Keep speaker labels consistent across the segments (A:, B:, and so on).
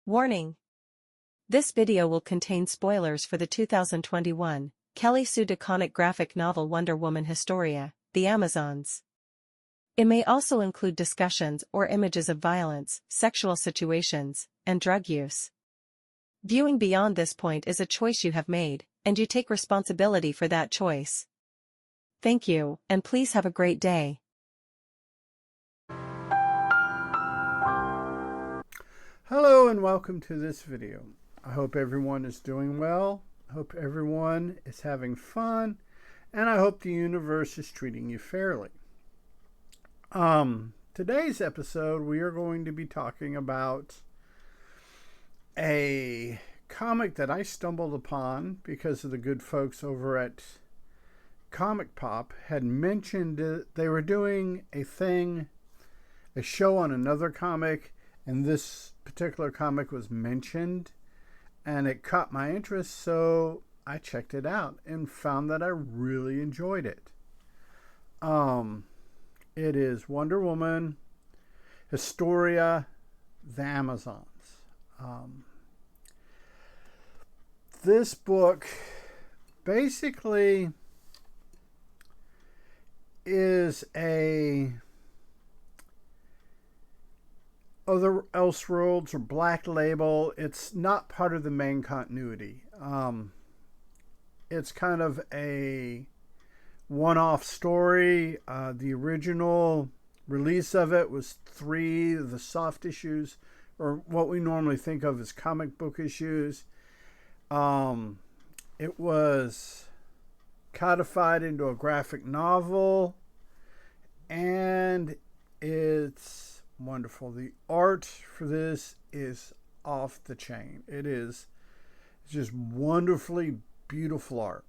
A: Warning! This video will contain spoilers for the 2021 Kelly Sue DeConnick graphic novel Woman Historia, The Amazons. It may also include discussions or images of violence, sexual situations, and drug use. Viewing beyond this point is a choice you have made, and you take responsibility for that choice. Thank you, and please have a great day.
B: Hello and welcome to this video. I hope everyone is doing well. I hope everyone is having fun, and I hope the universe is treating you fairly. Today's episode we are going to be talking about a comic that I stumbled upon because of the good folks over at Comic Pop had mentioned they were doing a show on another comic, and this particular comic was mentioned, and it caught my interest, so I checked it out and found that I really enjoyed it. It is Woman Historia, The Amazons. This book basically is a Other Elseworlds or Black Label. It's not part of the main continuity. It's kind of a one-off story. The original release of it was 3 of the soft issues, or what we normally think of as comic book issues. It was codified into a graphic novel, and it's wonderful. The art for this is off the chain. It's just wonderfully beautiful art.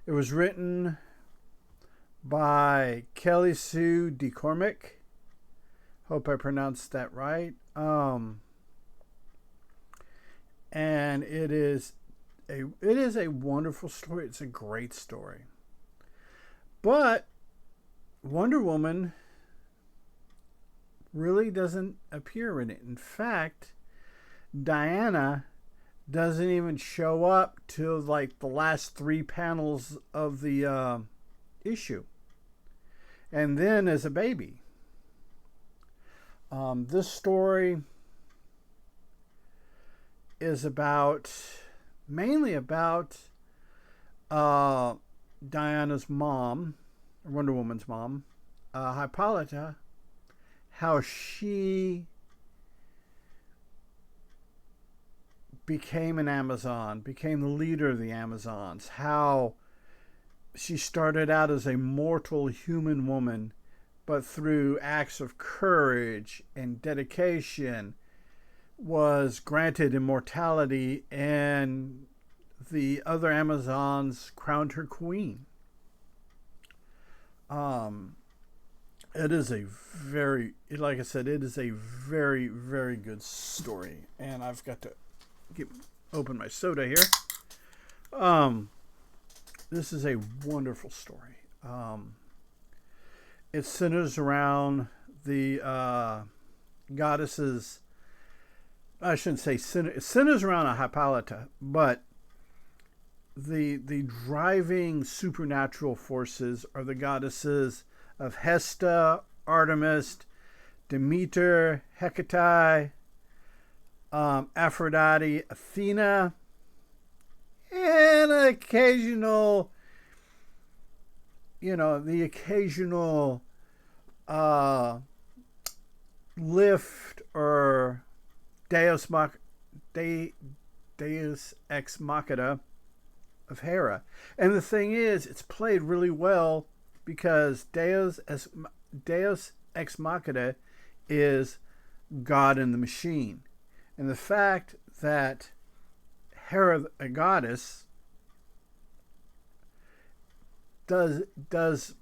B: It was written by Kelly Sue DeConnick. Hope I pronounced that right. And it is a wonderful story. It's a great story. But Wonder Woman really doesn't appear in it. In fact, Diana doesn't even show up till like the last 3 panels of the issue, and then as a baby. This story is mainly about Diana's mom, Wonder Woman's mom, Hippolyta, how she became an Amazon, became the leader of the Amazons, how she started out as a mortal human woman, but through acts of courage and dedication was granted immortality, and the other Amazons crowned her queen. It is a very, like I said, it is a very, very good story. And I've got to open my soda here. This is a wonderful story. It centers around the goddesses. I shouldn't say it centers around a Hippolyta, but the driving supernatural forces are the goddesses of Hesta, Artemis, Demeter, Hecate, Aphrodite, Athena, and the occasional lift or Deus Ex Machina of Hera. And the thing is, it's played really well because Deus Ex Machina is God in the machine. And the fact that Hera, a goddess,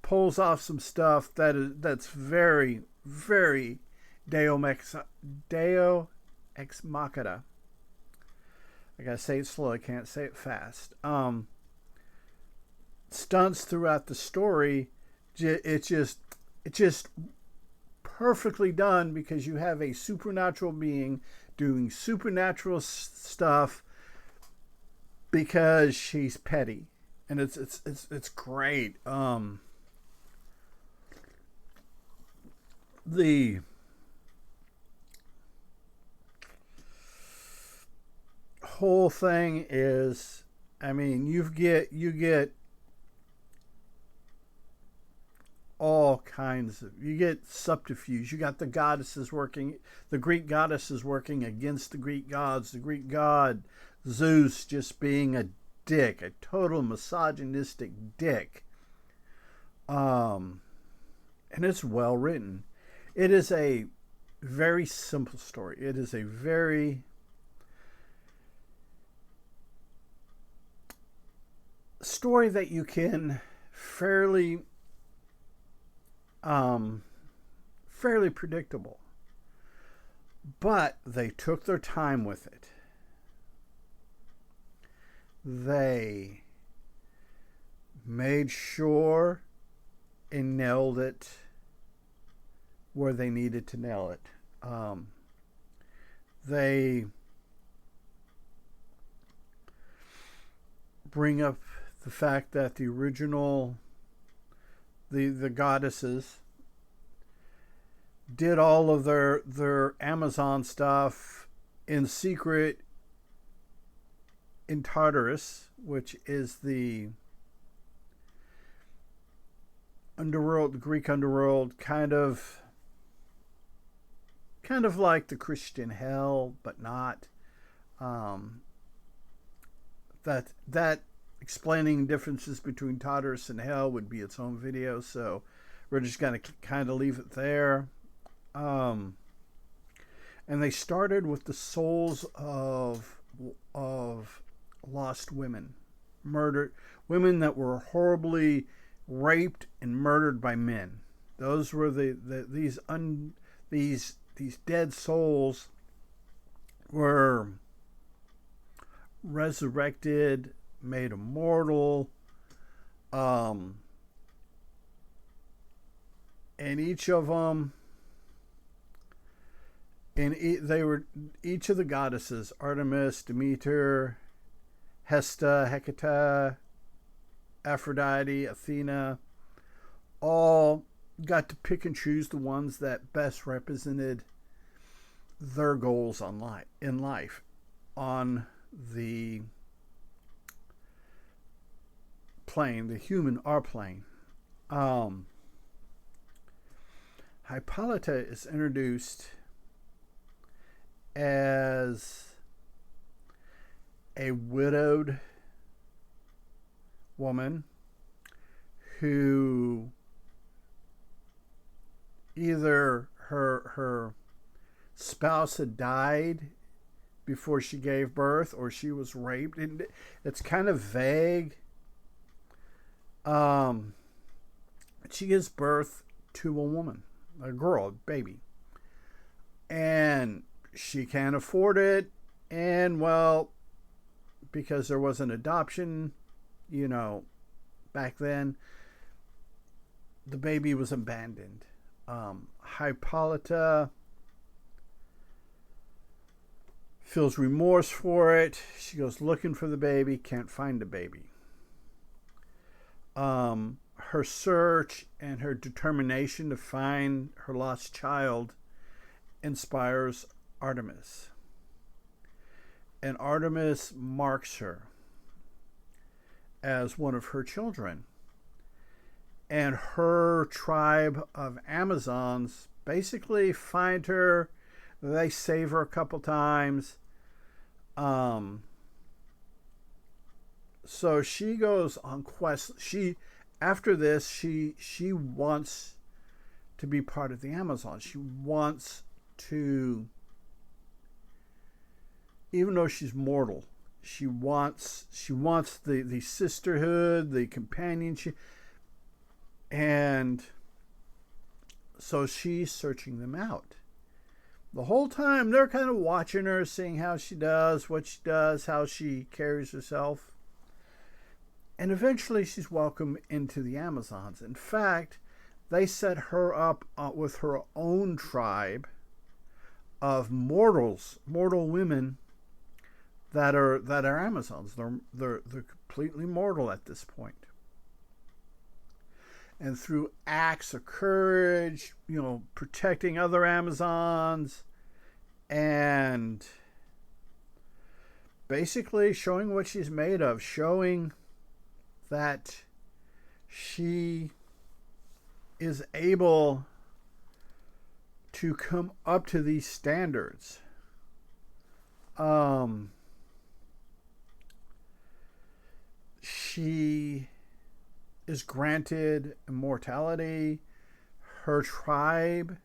B: pulls off some stuff that's very, very Deus Ex Machina. I gotta say it slow. I can't say it fast. Stunts throughout the story. It just perfectly done because you have a supernatural being doing supernatural stuff because she's petty, and it's great. The whole thing is, I mean, you get all kinds of, you get subterfuge. You got the goddesses working, the Greek goddesses working against the Greek gods, the Greek god Zeus just being a dick, a total misogynistic dick. And it's well written. It is a very simple story. It is a very story that you can fairly predictable, but they took their time with it. They made sure and nailed it where they needed to nail it. They bring up the fact that the original, the goddesses did all of their Amazon stuff in secret in Tartarus, which is the underworld, the Greek underworld, kind of like the Christian hell, but not. That explaining differences between Tartarus and hell would be its own video, so we're just going to kind of leave it there. And they started with the souls of lost women, murdered women that were horribly raped and murdered by men. Those were these dead souls were resurrected, made immortal, and each of them, they were each of the goddesses, Artemis, Demeter, Hesta, Hecate, Aphrodite, Athena, all got to pick and choose the ones that best represented their goals in life on the plane, the human R plane. Hippolyta is introduced as a widowed woman who either her spouse had died before she gave birth or she was raped. And it's kind of vague. She gives birth to a woman, a girl, a baby, and she can't afford it. And well, because there was an adoption, back then, the baby was abandoned. Hippolyta feels remorse for it. She goes looking for the baby, can't find the baby. Her search and her determination to find her lost child inspires Artemis. And Artemis marks her as one of her children. And her tribe of Amazons basically find her. They save her a couple times. So she goes on quest. After this, she wants to be part of the Amazon. She wants to, even though she's mortal, she wants the sisterhood, the companionship, and so she's searching them out. The whole time they're kind of watching her, seeing how she does, what she does, how she carries herself. And eventually she's welcomed into the Amazons. In fact, they set her up with her own tribe of mortal women that are Amazons. They're completely mortal at this point. And through acts of courage, protecting other Amazons, and basically showing what she's made of, showing that she is able to come up to these standards. She is granted immortality. Her tribe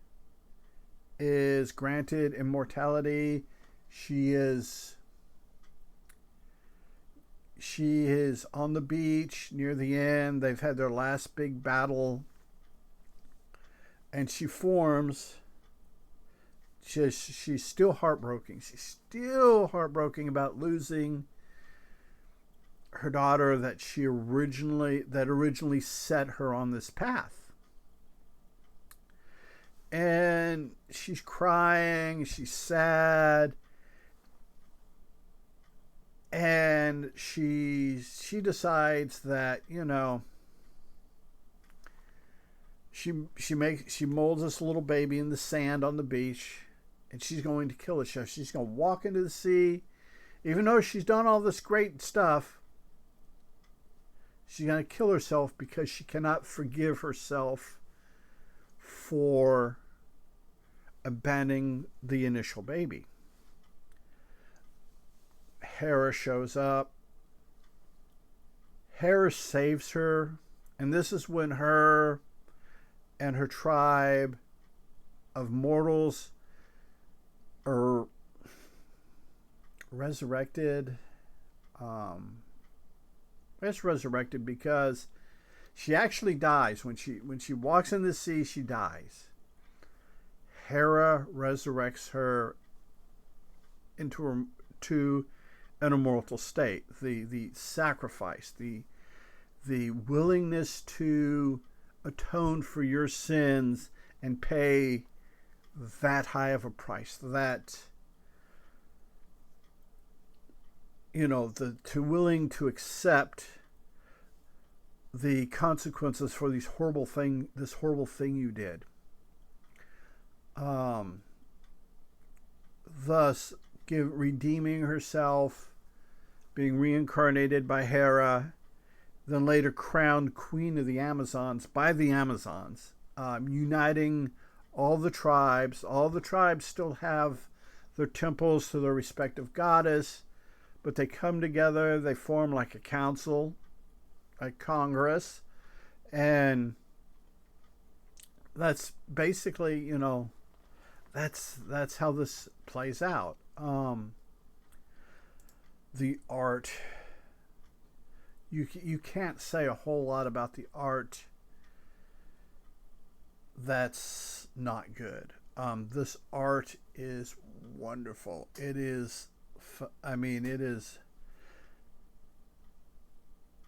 B: is granted immortality. She is on the beach near the end. They've had their last big battle. And she forms. She's still heartbroken. She's still heartbroken about losing her daughter that originally set her on this path. And she's crying, she's sad, and she decides that, she molds this little baby in the sand on the beach, and she's going to kill herself. She's going to walk into the sea, even though she's done all this great stuff. She's going to kill herself because she cannot forgive herself for abandoning the initial baby. Hera shows up. Hera saves her, and this is when her and her tribe of mortals are resurrected. It's resurrected because she actually dies. When she walks in the sea, she dies. Hera resurrects her to an immortal state. The sacrifice, the willingness to atone for your sins and pay that high of a price, that willing to accept the consequences for this horrible thing you did. Thus redeeming herself, being reincarnated by Hera, then later crowned Queen of the Amazons by the Amazons, uniting all the tribes. All the tribes still have their temples to their respective goddess, but they come together, they form like a council, a congress, and that's basically, that's how this plays out. The art, you can't say a whole lot about the art that's not good. This art is wonderful. It is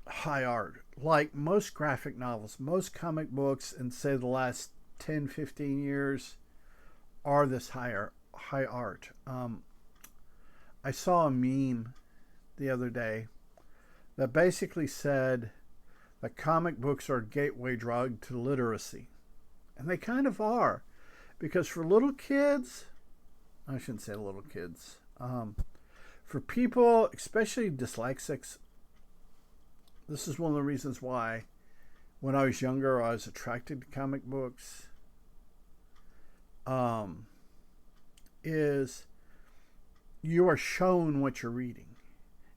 B: high art. Like most graphic novels, most comic books, and say the last 10, 15 years are this high art. I saw a meme the other day that basically said that comic books are a gateway drug to literacy. And they kind of are. Because for little kids, I shouldn't say little kids, for people, especially dyslexics, this is one of the reasons why when I was younger I was attracted to comic books, is you are shown what you're reading.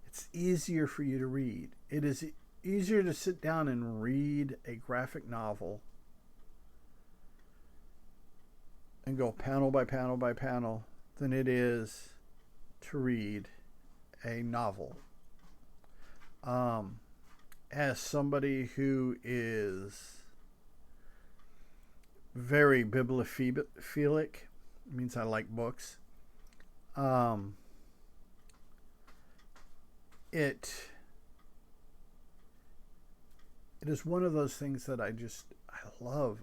B: It's easier for you to read. It is easier to sit down and read a graphic novel and go panel by panel by panel than it is to read a novel. As somebody who is very bibliophilic, means I like books, it is one of those things that I I love.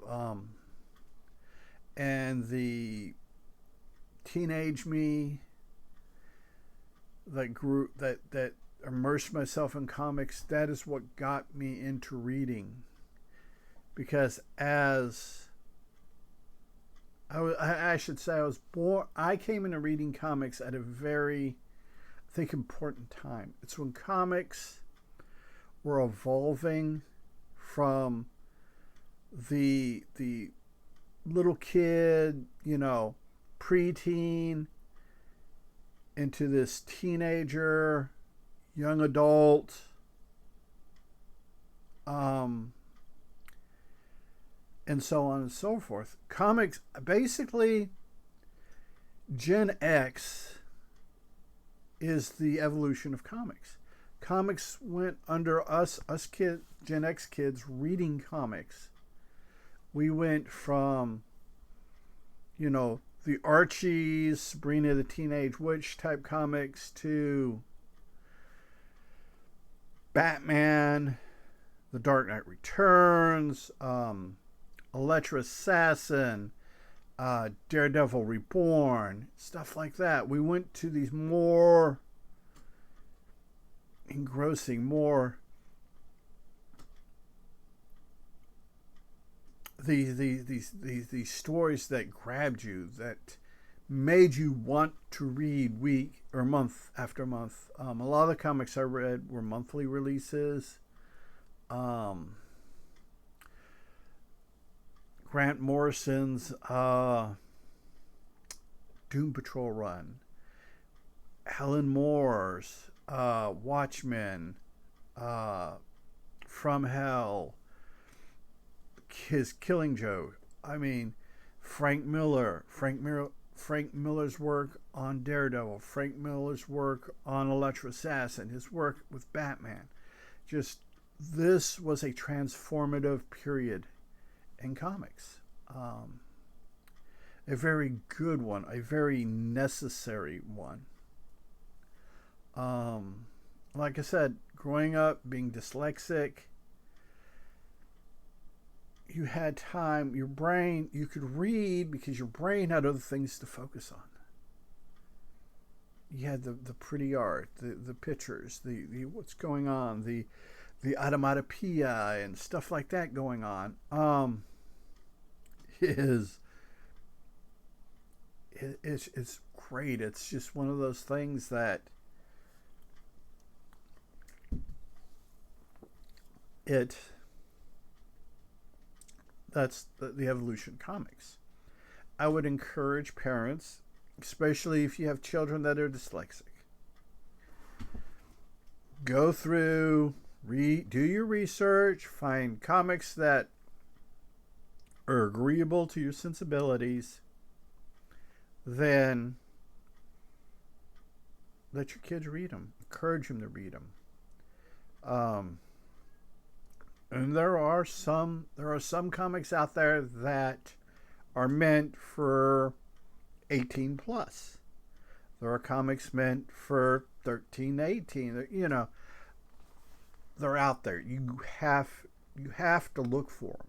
B: And the teenage me that grew that immersed myself in comics, that is what got me into reading. Because as I should say, I came into reading comics at a very, I think, important time. It's when comics were evolving from the little kid, preteen, into this teenager, young adult, and so on and so forth. Comics, basically, Gen X is the evolution of comics. Comics went under us kids, Gen X kids, reading comics. We went from, the Archies, Sabrina the Teenage Witch type comics to Batman, The Dark Knight Returns, Elektra Assassin, Daredevil Reborn, stuff like that. We went to these more engrossing, more these stories that grabbed you, that made you want to read week or month after month. A lot of the comics I read were monthly releases. Grant Morrison's Doom Patrol run, Alan Moore's Watchmen, From Hell, his Killing Joke. I mean, Frank Miller's work on Daredevil, Frank Miller's work on Elektra Assassin, his work with Batman. Just, this was a transformative period in comics. A very good one, a very necessary one. Like I said, growing up, being dyslexic, you had time, your brain, you could read because your brain had other things to focus on. You had the pretty art, the pictures, the what's going on, the automatopoeia and stuff like that going on. It's great. It's just one of those things that's the evolution of comics. I would encourage parents, especially if you have children that are dyslexic, go through, do your research, find comics that are agreeable to your sensibilities, then let your kids read them. Encourage them to read them. And there are some comics out there that are meant for 18 plus. There are comics meant for 13 to 18. They're out there. You have to look for them.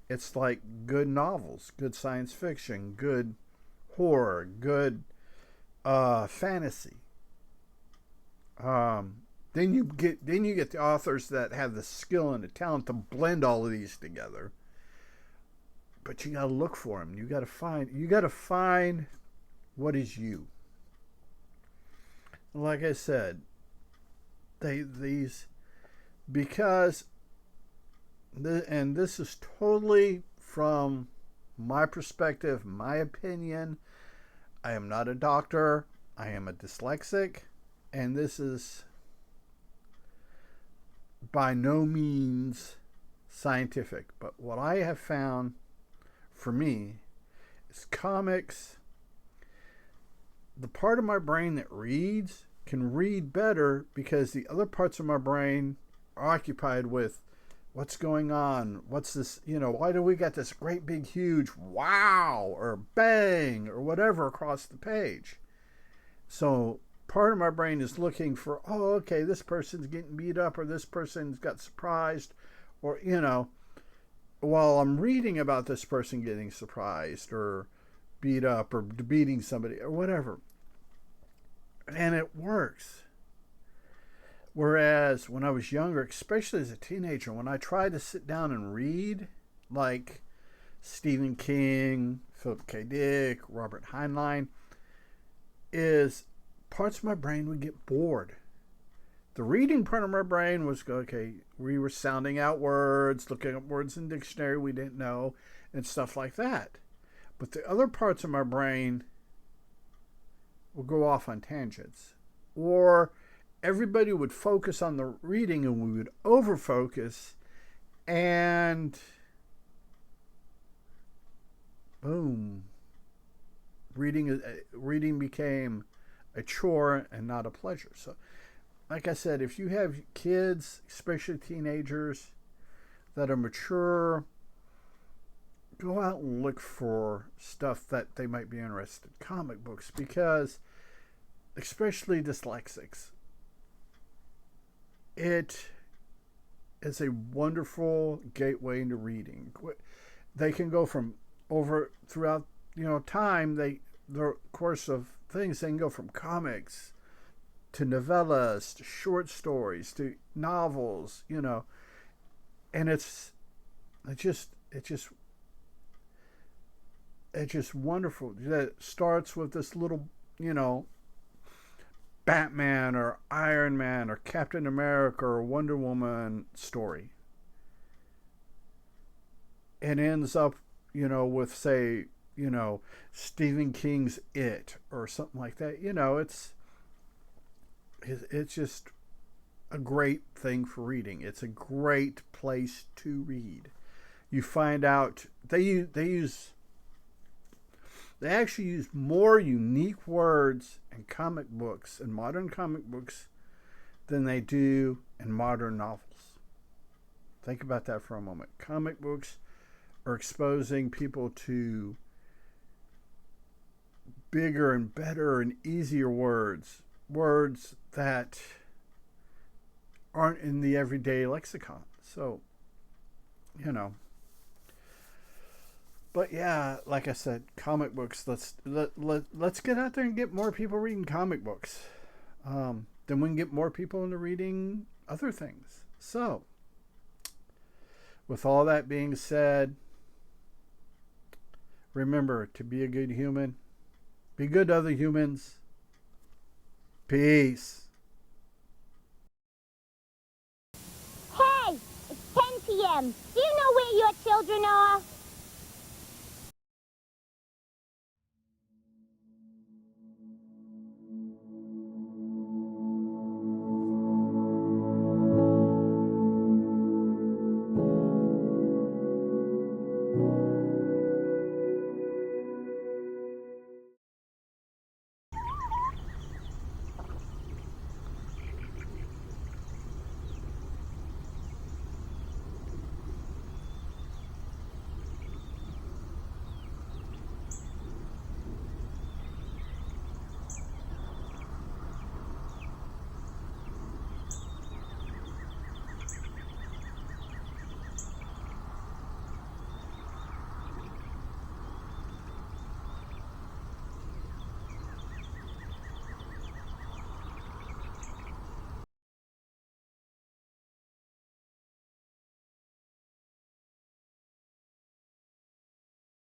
B: It's like good novels, good science fiction, good horror, good fantasy. Then you get the authors that have the skill and the talent to blend all of these together. But you got to look for them. You got to find what is you. Like I said, because this is totally from my perspective, my opinion. I am not a doctor. I am a dyslexic, and this is by no means scientific. But what I have found for me is comics, the part of my brain that reads can read better because the other parts of my brain are occupied with what's going on, what's this, why do we got this great big huge wow or bang or whatever across the page. So part of my brain is looking for, oh, okay, this person's getting beat up, or this person's got surprised, or while I'm reading about this person getting surprised or beat up or beating somebody or whatever. And it works. Whereas when I was younger, especially as a teenager, when I tried to sit down and read, like Stephen King, Philip K. Dick, Robert Heinlein, is parts of my brain would get bored. The reading part of my brain was, okay, we were sounding out words, looking up words in the dictionary we didn't know, and stuff like that. But the other parts of my brain will go off on tangents. Or everybody would focus on the reading and we would over-focus, and boom. Reading became a chore and not a pleasure. So, like I said, if you have kids, especially teenagers, that are mature, go out and look for stuff that they might be interested in. Comic books, because especially dyslexics, it is a wonderful gateway into reading. They can go from over throughout time, the course of things, they can go from comics to novellas to short stories to novels, and it's just wonderful. That starts with this little, Batman or Iron Man or Captain America or Wonder Woman story, and ends up, with, say, Stephen King's It or something like that. It's just a great thing for reading. It's a great place to read. You find out they actually use more unique words in comic books, in modern comic books, than they do in modern novels. Think about that for a moment. Comic books are exposing people to bigger and better and easier words that aren't in the everyday lexicon. So, but yeah, like I said, comic books. Let's get out there and get more people reading comic books. Then we can get more people into reading other things. So, with all that being said, remember to be a good human. Be good to other humans. Peace.
C: Hey, it's 10 p.m. Do you know where your children are?